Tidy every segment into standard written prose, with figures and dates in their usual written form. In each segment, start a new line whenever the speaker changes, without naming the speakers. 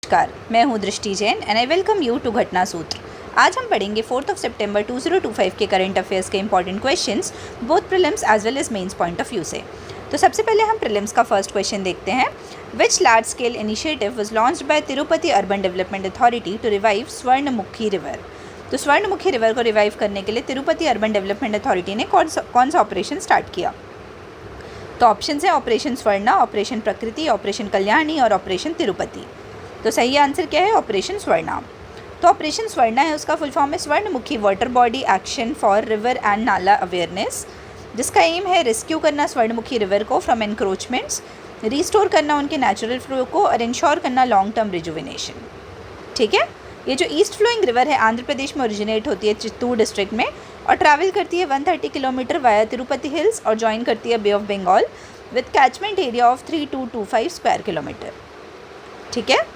नमस्कार, मैं हूँ Drishti Jain and I welcome you to Ghatna Sutra. आज हम पढ़ेंगे 4 सितंबर 2025 के करंट अफेयर्स के important questions both prelims as well as mains point of view से। तो सबसे पहले हम प्रीलिम्स का फर्स्ट क्वेश्चन देखते हैं। Which large scale initiative was launched by Tirupati urban development authority to revive Swarnamukhi river. तो स्वर्णमुखी रिवर को रिवाइव करने के लिए तिरुपति अर्बन डेवलपमेंट अथॉरिटी ने कौन सा ऑपरेशन स्टार्ट किया? तो ऑप्शन है ऑपरेशन स्वर्णा, ऑपरेशन प्रकृति, ऑपरेशन कल्याणी और ऑपरेशन तिरुपति। तो सही आंसर क्या है? ऑपरेशन स्वर्णा। तो ऑपरेशन स्वर्णा है, उसका फुल फॉर्म है Swarnamukhi water body action for river and नाला अवेयरनेस, जिसका एम है रेस्क्यू करना स्वर्णमुखी रिवर को फ्रॉम एनक्रोचमेंट्स, रिस्टोर करना उनके नेचुरल फ्लो को और इंश्योर करना लॉन्ग टर्म रिजुविनेशन। ठीक है, ये जो ईस्ट फ्लोइंग रिवर है आंध्र प्रदेश में ओरिजिनेट होती है चित्तूर डिस्ट्रिक्ट में और ट्रैवल करती है 130 किलोमीटर वाया तिरुपति हिल्स और ज्वाइन करती है bay of Bengal with catchment area of 3225 square kilometre. ठीक है,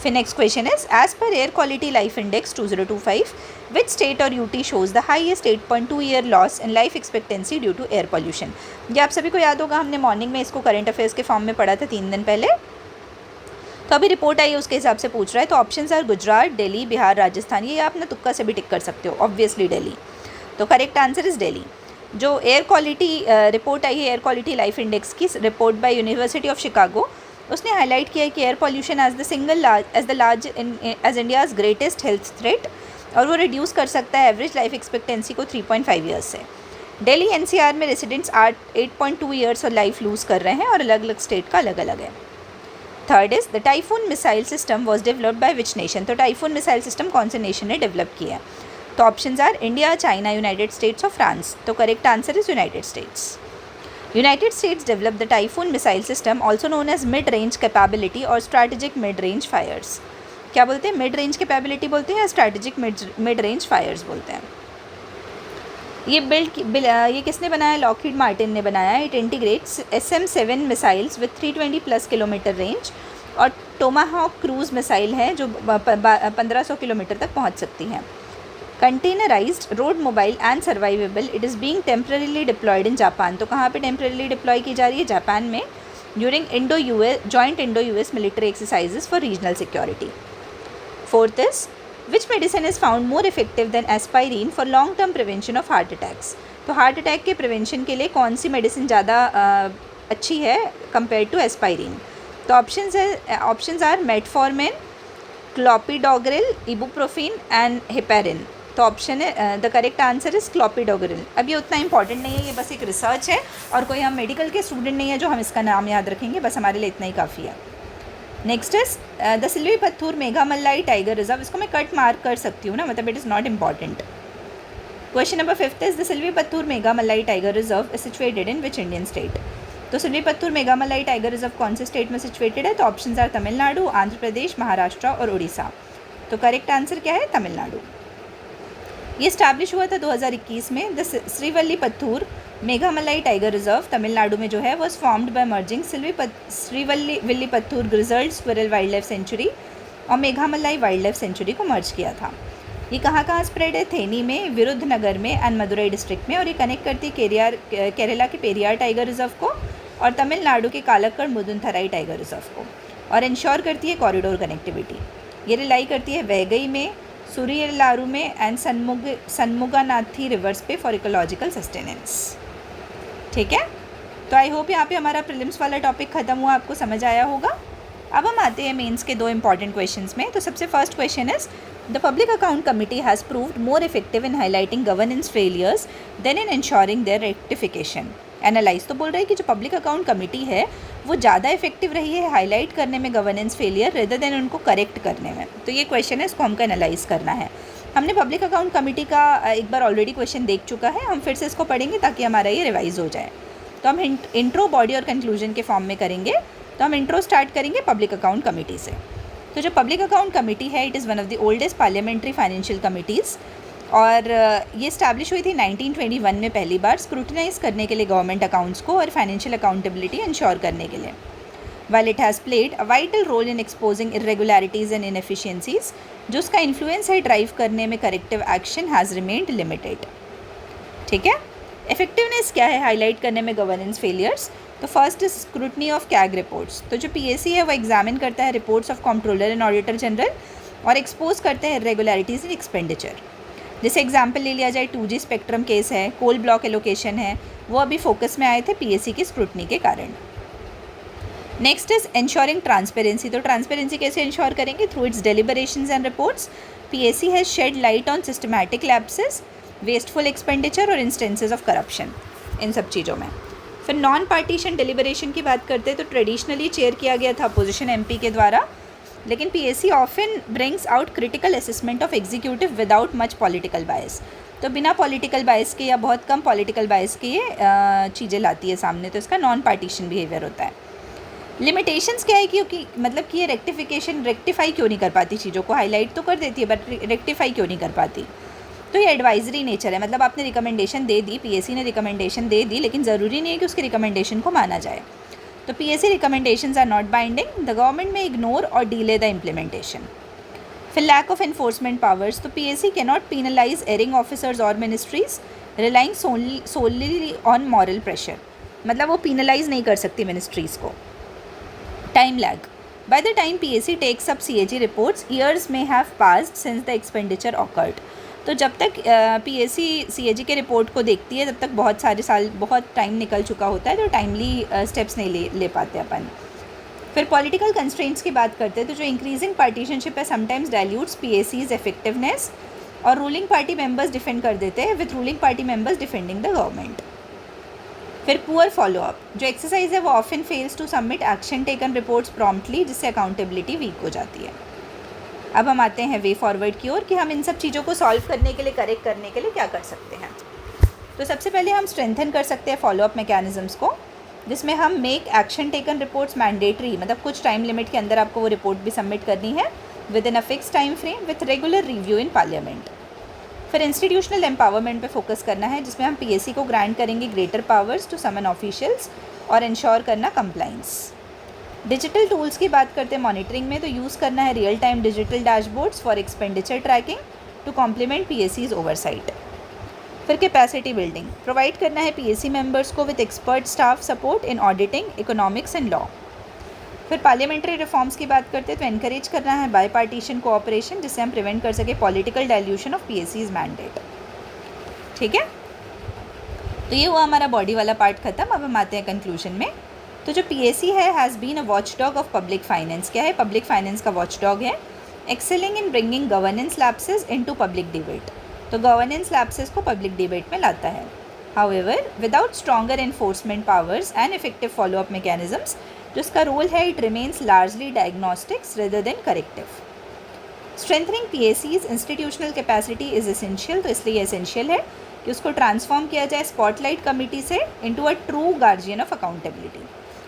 फिर next question is as per air quality life index 2025 which state और UT shows the highest 8.2 year loss in life expectancy due to air pollution. ये आप सभी को याद होगा, हमने मॉर्निंग में इसको करंट अफेयर्स के फॉर्म में पढ़ा था 3 दिन पहले। तो अभी रिपोर्ट आई है उसके हिसाब से पूछ रहा है। तो ऑप्शंस आर गुजरात, दिल्ली, बिहार, राजस्थान। ये आप ना तुक्का से भी टिक कर सकते हो, ऑब्वियसली दिल्ली। तो करेक्ट आंसर इज दिल्ली। जो एयर क्वालिटी रिपोर्ट आई है एयर क्वालिटी लाइफ इंडेक्स की report by University of Chicago, उसने हाईलाइट किया है कि air pollution as India's greatest health threat और वो रिड्यूस कर सकता है एवरेज लाइफ एक्सपेक्टेंसी को 3.5 ईयर्स से। दिल्ली एनसीआर में रेसिडेंट्स 8.2 ईयर्स और लाइफ लूज़ कर रहे हैं और अलग अलग स्टेट का अलग अलग है। Third is the typhoon missile system was developed by which nation. तो टाइफून मिसाइल सिस्टम कौन से नेशन ने डेवलप किया है? तो options R India, China, United states और फ्रांस। तो correct answer is United states. United States developed the Typhoon missile system, also known as mid-range capability और strategic mid-range fires। क्या बोलते हैं? mid-range capability बोलते हैं या strategic mid-range fires बोलते हैं। ये किसने बनाया? लॉकहीड मार्टिन ने बनाया। It integrates SM-7 missiles with 320 plus kilometre range और टोमाहॉक क्रूज मिसाइल है जो 1500 किलोमीटर तक पहुँच सकती हैं। Containerised, road mobile and survivable, it is being temporarily deployed in Japan. तो कहाँ पे टेम्पररीली डिप्लॉय की जा रही है? जापान में, during joint Indo US military exercises for regional security. Fourth is which medicine is found more effective than aspirin for long term prevention of heart attacks. तो heart attack के prevention के लिए कौन सी मेडिसिन ज़्यादा अच्छी है compare to aspirin? तो options are metformin, clopidogrel, ibuprofen and heparin. तो ऑप्शन है the correct answer is clopidogrel. अब ये उतना इंपॉर्टेंट नहीं है, ये बस एक रिसर्च है और कोई हम मेडिकल के स्टूडेंट नहीं है जो हम इसका नाम याद रखेंगे, बस हमारे लिए इतना ही काफ़ी है। Next is the Srivilliputhur Megamalai tiger reserve. इसको मैं कट मार्क कर सकती हूँ ना, मतलब it is not important. Question number 5 is the Srivilliputhur Megamalai tiger reserve is situated in which Indian state. तो सिल्वीपत्थूर मेघामल्लाई टाइगर रिजर्व कौन से स्टेट में सिचुएटेड है? तो ऑप्शंस आर तमिलनाडु, आंध्र प्रदेश, महाराष्ट्र और उड़ीसा। तो करेक्ट आंसर क्या है? तमिलनाडु। ये स्टैब्लिश हुआ था 2021 में। The Srivilliputhur Megamalai tiger reserve Tamil Nadu में जो है was formed by merging Srivilliputhur grizzled squirrel wild life sanctuary और मेघामल्लाई वाइल्ड लाइफ सेंचुरी को मर्ज किया था। ये कहाँ स्प्रेड है? थेनी में, विरुद्धनगर में एंड मदुरई डिस्ट्रिक्ट में। और ये कनेक्ट करती है केरला के पेरियार टाइगर रिजर्व को और तमिलनाडु के कालक्कड़ मुदुनथराई टाइगर रिजर्व को और इंश्योर करती है कॉरिडोर कनेक्टिविटी। ये रिलाई करती है वैगई में, सूरियलारू में एंड सनमुगानाथी रिवर्स पे फॉर इकोलॉजिकल सस्टेनेंस। ठीक है, तो आई होप यहाँ पे हमारा प्रीलिम्स वाला टॉपिक ख़त्म हुआ, आपको समझ आया होगा। अब हम आते हैं मेंस के 2 इंपॉर्टेंट क्वेश्चंस में। तो सबसे first question is the Public Account Committee has proved more effective in highlighting governance failures than in ensuring their rectification. Analyse तो बोल रहा है कि जो पब्लिक अकाउंट कमेटी है वो ज़्यादा इफेक्टिव रही है हाईलाइट करने में गवर्नेंस फेलियर रेदर देन उनको करेक्ट करने में। तो ये क्वेश्चन है, इसको हमको एनालाइज करना है। हमने पब्लिक अकाउंट कमेटी का एक बार ऑलरेडी क्वेश्चन देख चुका है, हम फिर से इसको पढ़ेंगे ताकि हमारा ये रिवाइज हो जाए। तो हम इंट्रो, बॉडी और कंक्लूजन के फॉर्म में करेंगे। तो हम इंट्रो स्टार्ट करेंगे पब्लिक अकाउंट कमेटी से। तो जो पब्लिक अकाउंट कमेटी है it is one of the oldest parliamentary financial committees और ये स्टैब्लिश हुई थी 1921 में पहली बार स्क्रूटनाइज करने के लिए गवर्नमेंट अकाउंट्स को और फाइनेंशियल अकाउंटेबिलिटी इंश्योर करने के लिए। While it has played a vital role in exposing irregularities and inefficiencies, जो उसका इन्फ्लुएंस है ड्राइव करने में corrective action has remained limited. ठीक है, इफेक्टिवनेस क्या है हाईलाइट करने में गवर्नेंस फेलियर्स? तो first is scrutiny of CAG reports. तो जो पीएसी है वो एग्जामिन करता है reports of controller and auditor general और एक्सपोज करते हैं इरेगुलरिटीज़ इन एक्सपेंडिचर। जैसे एग्जाम्पल ले लिया जाए 2G स्पेक्ट्रम केस है, कोल ब्लॉक एलोकेशन है, वो अभी फोकस में आए थे पीएसी की स्क्रूटनी के कारण। Next is ensuring transparency. तो ट्रांसपेरेंसी कैसे इंश्योर करेंगे? Through its deliberations and reports PAC has shed light on systematic lapses, wasteful expenditure और इंस्टेंसेस ऑफ करप्शन, इन सब चीज़ों में। फिर नॉन पार्टीशन डेलिबरेशन की बात करते हैं तो ट्रेडिशनली चेयर किया गया था अपोजिशन एमपी के द्वारा, लेकिन PAC often brings out critical assessment of executive without much political bias. तो बिना पॉलिटिकल बायस के या बहुत कम पॉलिटिकल बायस के ये चीज़ें लाती है सामने, तो इसका नॉन पार्टीशन बिहेवियर होता है। लिमिटेशंस क्या है क्योंकि मतलब कि ये रेक्टिफाई क्यों नहीं कर पाती, चीज़ों को हाईलाइट तो कर देती है बट रेक्टिफाई क्यों नहीं कर पाती। तो ये एडवाइजरी नेचर है, मतलब आपने रिकमेंडेशन दे दी, पीएसी ने रिकमेंडेशन दे दी, लेकिन ज़रूरी नहीं है कि उसकी रिकमेंडेशन को माना जाए। तो PAC recommendations are not binding, the government may ignore और डिले द इम्प्लीमेंटेशन। फिर लैक ऑफ एनफोर्समेंट पावर्स। तो PAC can not penalise erring officers और ministries relying solely on moral pressure, मतलब वो पीनलाइज नहीं कर सकती मिनिस्ट्रीज़ को। Time lag. By the time PAC takes up CAG reports, years may have passed since the expenditure occurred. तो जब तक PAC CAG के रिपोर्ट को देखती है तब तक बहुत सारे साल, बहुत टाइम निकल चुका होता है, तो टाइमली स्टेप्स नहीं ले पाते अपन। फिर पॉलिटिकल कंस्ट्रेंट्स की बात करते हैं तो जो इंक्रीजिंग पार्टीशनशिप है समटाइम्स डाइल्यूट्स PAC's इफेक्टिवनेस, और रूलिंग पार्टी मेंबर्स डिफेंड कर देते हैं with ruling party members defending the government. फिर पुअर फॉलोअप। जो एक्सरसाइज है वो often fails to submit action taken reports promptly, जिससे अकाउंटेबिलिटी वीक हो जाती है। अब हम आते हैं वे फॉरवर्ड की ओर कि हम इन सब चीज़ों को सॉल्व करने के लिए, करेक्ट करने के लिए क्या कर सकते हैं। तो सबसे पहले हम स्ट्रेंथन कर सकते हैं फॉलोअप मैकेनिज्म्स को, जिसमें हम make action taken reports mandatory, मतलब कुछ टाइम लिमिट के अंदर आपको वो रिपोर्ट भी सबमिट करनी है within a fix time frame with regular review in Parliament. फिर इंस्टीट्यूशनल एम्पावरमेंट पे फोकस करना है, जिसमें हम पीएसी को ग्रांट करेंगे greater powers to summon officials और इंश्योर करना कंप्लाइंस। डिजिटल टूल्स की बात करते हैं मॉनिटरिंग में, तो यूज़ करना है real time digital dashboards for expenditure tracking to complement PAC's oversight. फिर कैपेसिटी बिल्डिंग, प्रोवाइड करना है पीएसी मेंबर्स को with expert staff support in auditing, economics and law. फिर पार्लियामेंट्री रिफॉर्म्स की बात करते हैं तो एनकरेज करना है बाई पार्टीशन कोऑपरेशन, जिससे हम प्रिवेंट कर सके पॉलिटिकल डाइल्यूशन ऑफ पीएसीज मैंडेट। ठीक है, तो ये हुआ हमारा बॉडी वाला पार्ट खत्म। अब हम आते हैं कंक्लूजन में। तो जो पीएसी है has been a watch dog of public finance. क्या है? पब्लिक फाइनेंस का वॉच डॉग है। Excelling in bringing governance lapses into public debate, तो गवर्नेंस लैप्सेस को पब्लिक डिबेट में लाता है। However without stronger enforcement powers and effective follow up mechanisms, जो इसका रोल है it remains largely diagnostics rather than corrective. Strengthening PAC's institutional capacity is essential, तो इसलिए एसेंशियल है कि उसको ट्रांसफॉर्म किया जाए स्पॉटलाइट कमिटी से into a true guardian of accountability,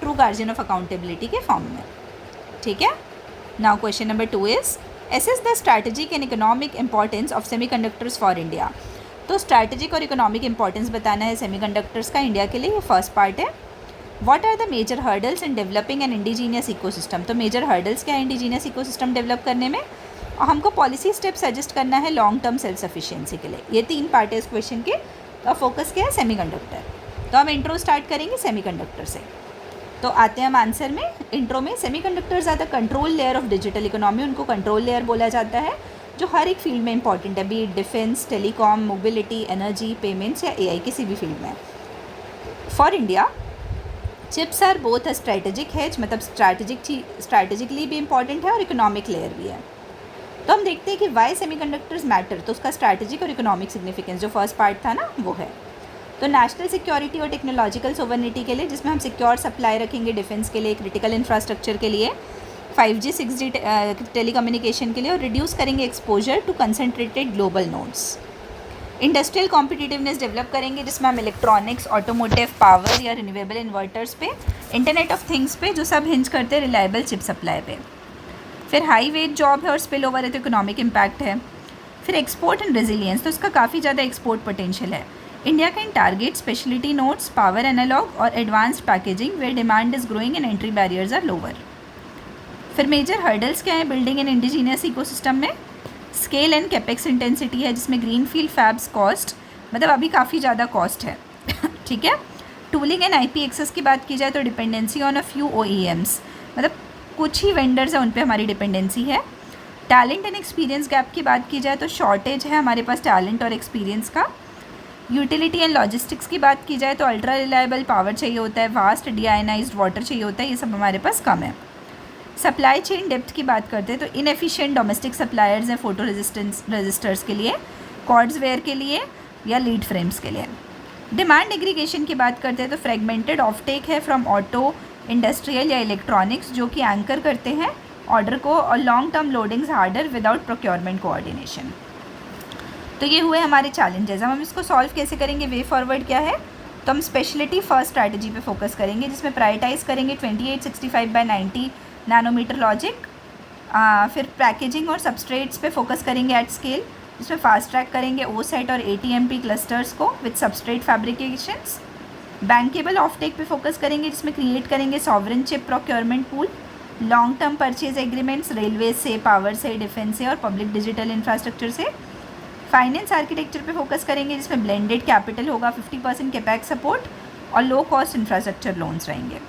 true guardian of accountability के फॉर्म में। ठीक है, now question number 2 is assess the strategic and economic importance of semiconductors for India. तो स्ट्रैटेजिक और इकोनॉमिक इंपॉर्टेंस बताना है सेमीकंडक्टर्स का इंडिया के लिए, ये फर्स्ट पार्ट है। What are the major hurdles in developing an indigenous ecosystem, तो मेजर हर्डल्स क्या है इंडिजीनियस इकोसिस्टम डेवलप करने में, और हमको पॉलिसी स्टेप सजेस्ट करना है लॉन्ग टर्म सेल्फ सफिशिएंसी के लिए। ये 3 पार्ट है इस क्वेश्चन के, और फोकस क्या है? सेमीकंडक्टर। तो हम इंट्रो स्टार्ट करेंगे सेमीकंडक्टर से। तो आते हैं हम आंसर में। इंट्रो में semiconductors are the control layer of digital economy, उनको कंट्रोल लेयर बोला जाता है, जो हर एक फील्ड में इंपॉर्टेंट है, be it defence, telecom, mobility, energy, payments या एआई, किसी भी फील्ड में। For India chips are both a strategic hedge, मतलब स्ट्रैटेजिकली भी इंपॉर्टेंट है और इकोनॉमिक लेयर भी है। तो हम देखते हैं कि वाई सेमीकंडक्टर्स मैटर, तो उसका स्ट्रैटेजिक और इकोनॉमिक सिग्निफिकेंस जो फर्स्ट पार्ट था ना वो है। तो नेशनल सिक्योरिटी और टेक्नोलॉजिकल सोवर्निटी के लिए, जिसमें हम सिक्योर सप्लाई रखेंगे डिफेंस के लिए, क्रिटिकल इंफ्रास्ट्रक्चर के लिए, 5G 6G टेलीकम्युनिकेशन के लिए, और रिड्यूस करेंगे exposure to concentrated global nodes. Industrial competitiveness develop करेंगे, जिसमें हम इलेक्ट्रॉनिक्स, ऑटोमोटिव, पावर या रिन्यूएबल इन्वर्टर्स पे, इंटरनेट ऑफ थिंग्स पे, जो सब हिंज करते हैं रिलायबल चिप सप्लाई पे। फिर हाई वेज जॉब है और स्पिल ओवर है, तो इकोनॉमिक इम्पैक्ट है। फिर एक्सपोर्ट एंड रेजिलियंस, तो इसका काफ़ी ज़्यादा एक्सपोर्ट पोटेंशियल है। India can target speciality nodes, power analogue और advanced packaging where demand is growing and entry barriers are lower. फिर मेजर हर्डल्स क्या है बिल्डिंग इन इंडिजीनियस इकोसिस्टम में? स्केल एंड कैपेक्स इंटेंसिटी है, जिसमें ग्रीन फील्ड फैब्स कॉस्ट, मतलब अभी काफ़ी ज़्यादा कॉस्ट है। ठीक है, टूलिंग एंड IP एक्सेस की बात की जाए तो dependency on a few OEMs, मतलब कुछ ही वेंडर्स हैं उन पे हमारी डिपेंडेंसी है। टैलेंट एंड एक्सपीरियंस गैप की बात की जाए तो शॉर्टेज है हमारे पास टैलेंट और एक्सपीरियंस का। यूटिलिटी एंड लॉजिस्टिक्स की बात की जाए तो अल्ट्रा रिलायबल पावर चाहिए होता है, वास्ट डीआयनाइज्ड वाटर चाहिए होता है, ये सब हमारे पास कम है। सप्लाई चेन डेप्थ की बात करते हैं तो इनएफिशिएंट डोमेस्टिक सप्लायर्स हैं फोटो रजिस्टर्स के लिए, कॉर्ड्स वेयर के लिए या लीड फ्रेम्स के लिए। डिमांड एग्रीगेशन की बात करते हैं तो फ्रेगमेंटेड ऑफटेक है फ्रॉम ऑटो, इंडस्ट्रियल या इलेक्ट्रॉनिक्स, जो कि एंकर करते हैं ऑर्डर को, और long term loadings harder without procurement coordination. तो ये हुए हमारे चैलेंजेस। अब हम इसको सॉल्व कैसे करेंगे, वे फॉरवर्ड क्या है, तो हम स्पेशलिटी फर्स्ट स्ट्रैटेजी पे फोकस करेंगे, जिसमें प्रायोरिटाइज करेंगे 2865/90 नैनोमीटर लॉजिक। फिर पैकेजिंग और सबस्ट्रेट्स पे फोकस करेंगे एट स्केल, जिसमें फास्ट ट्रैक करेंगे OSAT और ATMP क्लस्टर्स को विद सबस्ट्रेट फैब्रिकेशंस। बैंकेबल ऑफटेक पे फोकस करेंगे, जिसमें क्रिएट करेंगे sovereign chip procurement pool, long term purchase agreements railway से, पावर से, डिफेंस से और पब्लिक डिजिटल इंफ्रास्ट्रक्चर से। फाइनेंस आर्किटेक्चर पे फोकस करेंगे, जिसमें ब्लेंडेड कैपिटल होगा, 50% कैपेक्स सपोर्ट और लो कॉस्ट इंफ्रास्ट्रक्चर लोन्स रहेंगे।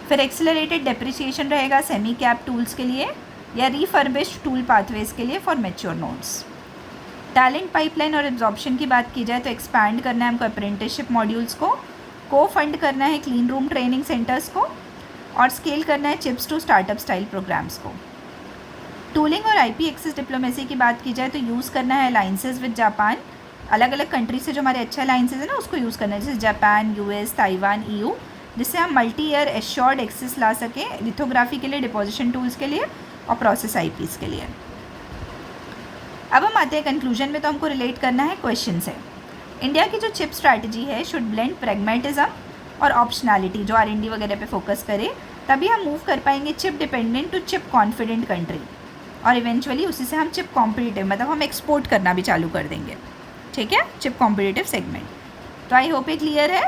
फिर एक्सेलरेटेड डेप्रिसिएशन रहेगा सेमी कैप टूल्स के लिए या रिफर्बिश्ड टूल पाथवेज के लिए for mature nodes. Talent pipeline और एब्जॉर्प्शन की बात की जाए तो एक्सपैंड करना है हमको अप्रेंटिसशिप मॉड्यूल्स को फंड करना है क्लीन रूम ट्रेनिंग सेंटर्स को, और स्केल करना है chips to startup style programmes को। टूलिंग और IP एक्सेस डिप्लोमेसी की बात की जाए तो यूज़ करना है अलाइंसेज विद जापान, अलग अलग कंट्री से जो हमारे अच्छे अलाइंसेज हैं ना उसको यूज़ करना है, जैसे जापान, US, ताइवान, EU, जिससे हम मल्टी ईयर एश्योर्ड एक्सेस ला सकें लिथोग्राफी के लिए, डिपोजिशन टूल्स के लिए और प्रोसेस IPs के लिए। अब हम आते हैं कंक्लूजन में, तो हमको रिलेट करना है क्वेश्चन से। इंडिया की जो चिप स्ट्रैटेजी है शुड ब्लेंड प्रैग्मेटिज्म और ऑप्शनैलिटी, जो R&D वगैरह पे फोकस करे, तभी हम मूव कर पाएंगे chip dependent to chip confident country, और इवेंचुअली उसी से हम चिप कॉम्पिटिटिव, मतलब हम एक्सपोर्ट करना भी चालू कर देंगे, ठीक है, चिप कॉम्पिटिटिव सेगमेंट। तो आई होप ये क्लियर है।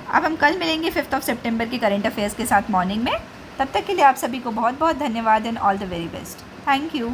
अब हम कल मिलेंगे 5 सितंबर के करंट अफेयर्स के साथ मॉर्निंग में। तब तक के लिए आप सभी को बहुत बहुत धन्यवाद and all the very best. Thank you.